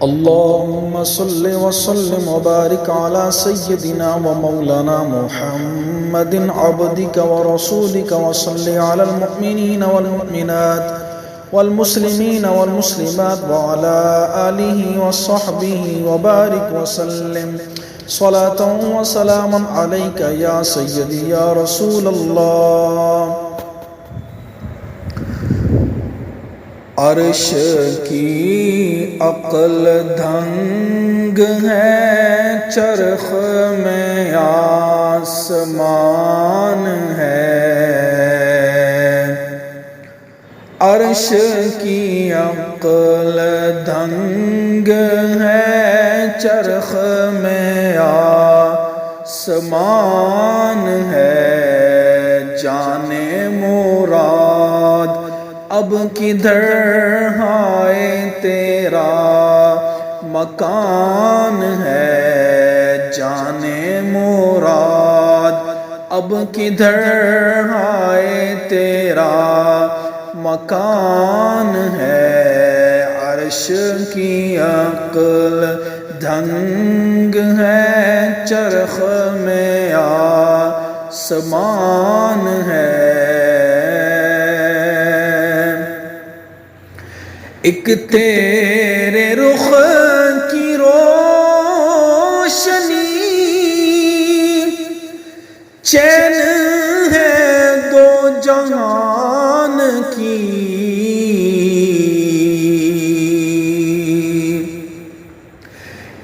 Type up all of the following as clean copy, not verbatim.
اللهم صل وسلم وبارك على سيدنا ومولانا محمد عبدك ورسولك وصل على المؤمنين والمؤمنات والمسلمين والمسلمات وعلى آله وصحبه وبارك وسلم صلاة وسلاما عليك يا سيدي يا رسول الله. عرش کی عقل دھنگ ہے، چرخ میں آسمان ہے. عرش کی عقل دھنگ ہے، چرخ میں آسمان ہے. جانے مراد اب کدھر ہائے تیرا مکان ہے. جانے مراد اب کدھر ہائے تیرا مکان ہے. عرش کی عقل دھنگ ہے، چرخ میں آسمان ہے. ایک تیرے رخ کی روشنی چین ہے دو جہان کی.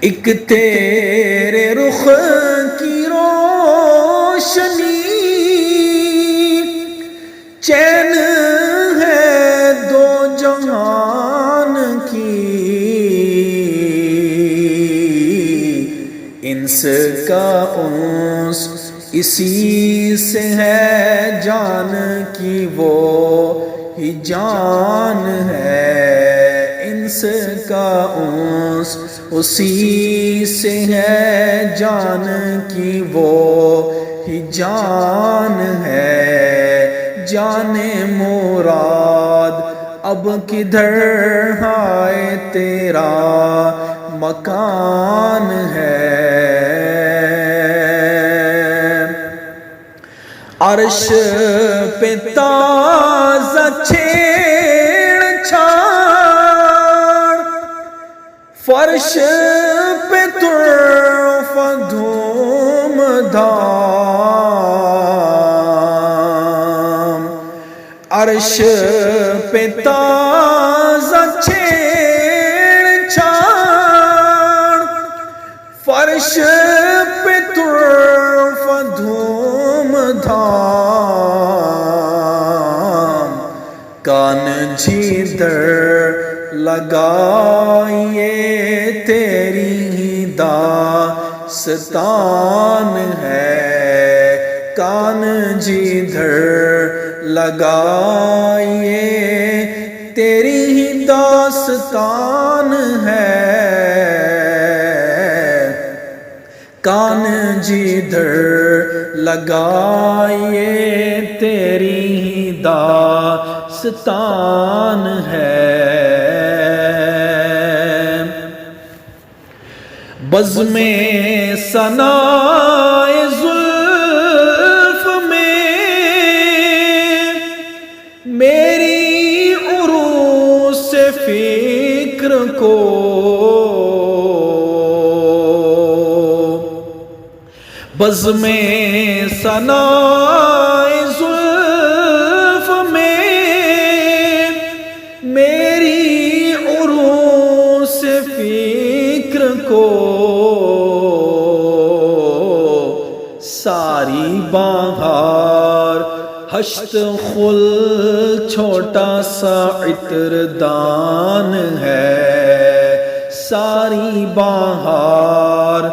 ایک تیرے رخ کی روشنی چین ہے دو جہان کی. انس کا انس اسی سے ہے، جان کی وہ ہی جان ہے. انس کا انس اسی سے ہے، جان کی وہ ہی جان ہے. جانے مراد اب کدھر ہائے تیرا مکان ہے. عرش پہ تازہ چھیڑ چھاڑ، فرش پہ طرف دھوم دھام. عرش پہ تازہ چھیڑ چھاڑ، فرش پہ طرف دھوم دھام. کان جھیدر لگائیے تیری ہی داستان ہے. کان جدھر لگائیے تیری ہی داستان ہے. کان جدھر لگائیے تیری ہی داستان ہے. بزم ثنائے زلف میں میری عروس فکر کو بزم ثنائے زلف میں میری عروس فکر کو ساری بہار ہشت خل چھوٹا سا عطر دان ہے. ساری بہار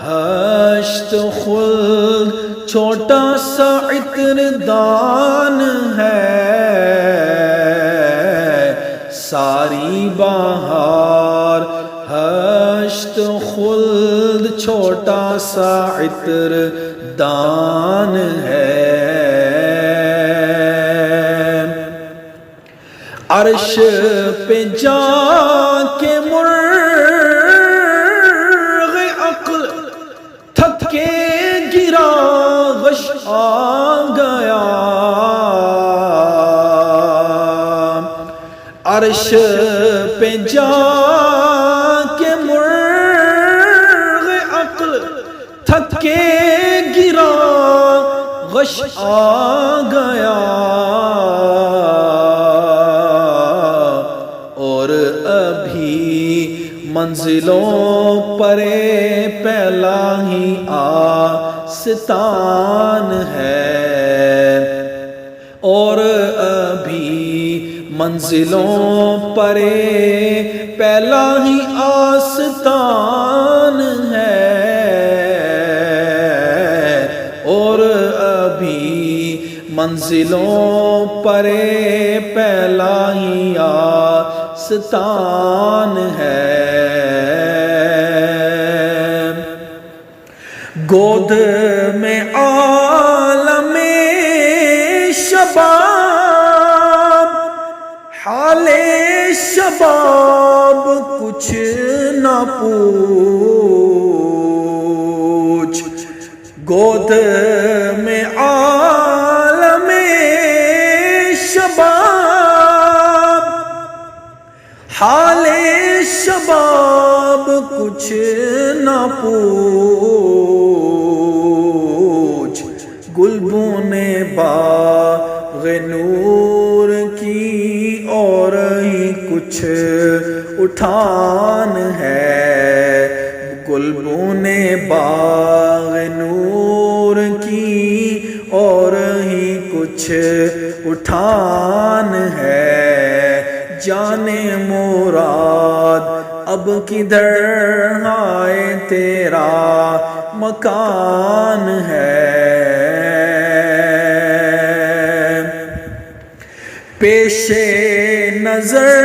ہشت خل چھوٹا سا عطر دان ہے. ساری بہار ہشت خلد چھوٹا سا عطر دان ہے. عرش پہ جا کے مر عرش پہ جا کے مرغ عقل تھک کے گرا، غش آ گیا اور ابھی منزلوں پر پہلا ہی آستان ہے، اور ابھی منزلوں پر پہلا ہی آستان ہے، اور ابھی منزلوں پر پہلا ہی آستان ہے۔ گود میں عالم شباب، حال شباب کچھ نہ پوچھ، گود میں عالم شباب، حال شباب کچھ نہ پوچھ، گلبن باغ نور کی اور ہی کچھ اٹھان ہے، گلبن باغ نور کی اور ہی کچھ اٹھان ہے، جانے مراد اب کدھر آئے تیرا مکان ہے، پیش نظر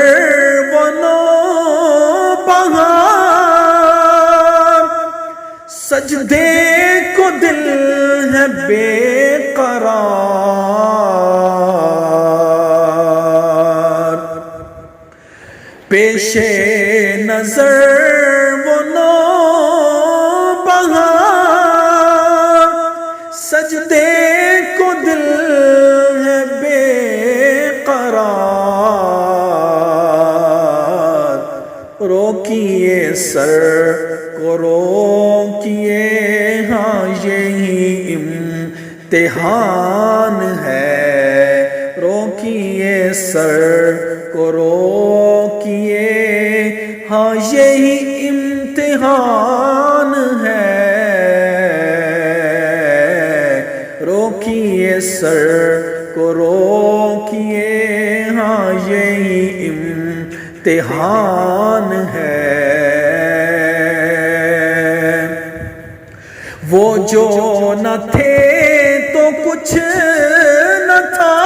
وہ نوبہار، سجدے کو دل ہے بے قرار، پیش نظر وہ نوبہار، سجدے کو دل ہے بے قرار، روکیے سر کو روکیے، ہاں یہی امتحان ہے، روکیے سر کو روکیے، ہاں یہی امتحان ہے، روکیے سر کو روکیے، ہاں یہی امتحان ہے۔ وہ جو نہ تھے تو کچھ نہ تھا،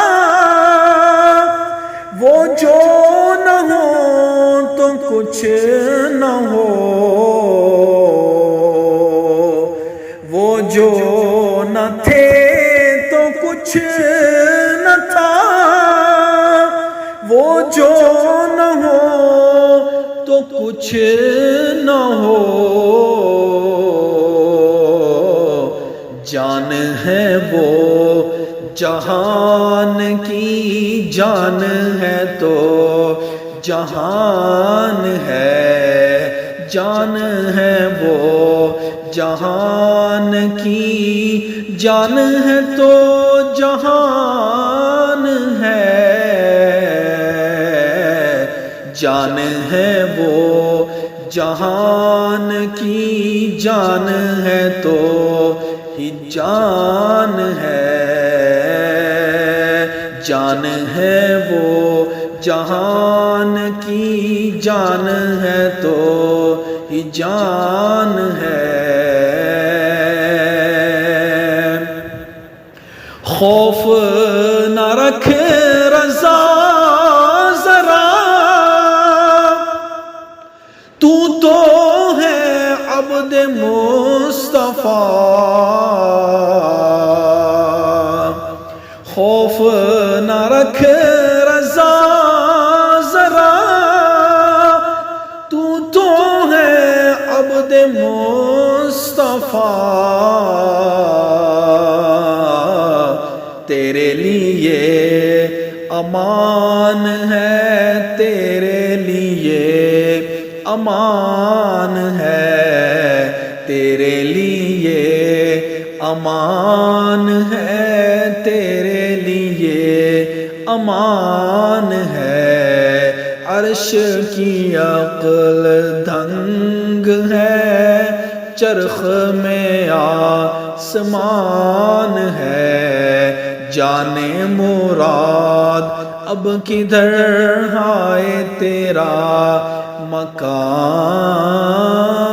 وہ جو نہ ہو تو کچھ نہ ہو، وہ جو نہ تھے تو کچھ نہ تھا، وہ جو نہ ہو تو کچھ نہ ہو، جان ہے وہ جہان کی جان ہے تو جہان ہے، جان ہے وہ جہان کی جان ہے تو جہان ہے، جان ہے وہ جہان کی جان ہے تو ہی جان ہے، جان ہے وہ جہان کی جان ہے تو ہی جان ہے۔ خوف نہ رکھ رضا ذرا، تو ہے عبد مصطفیٰ، خوف نہ رکھ رضا ذرا، تو ہے عبد مصطفیٰ، تیرے لیے امان ہے تیرے لیے امان ہے، تیرے لیے امان ہے، تیرے لیے امان ہے۔ عرش کی عقل دھنگ ہے، چرخ میں آسمان ہے، جانے مراد اب کدھر ہے تیرا مکان۔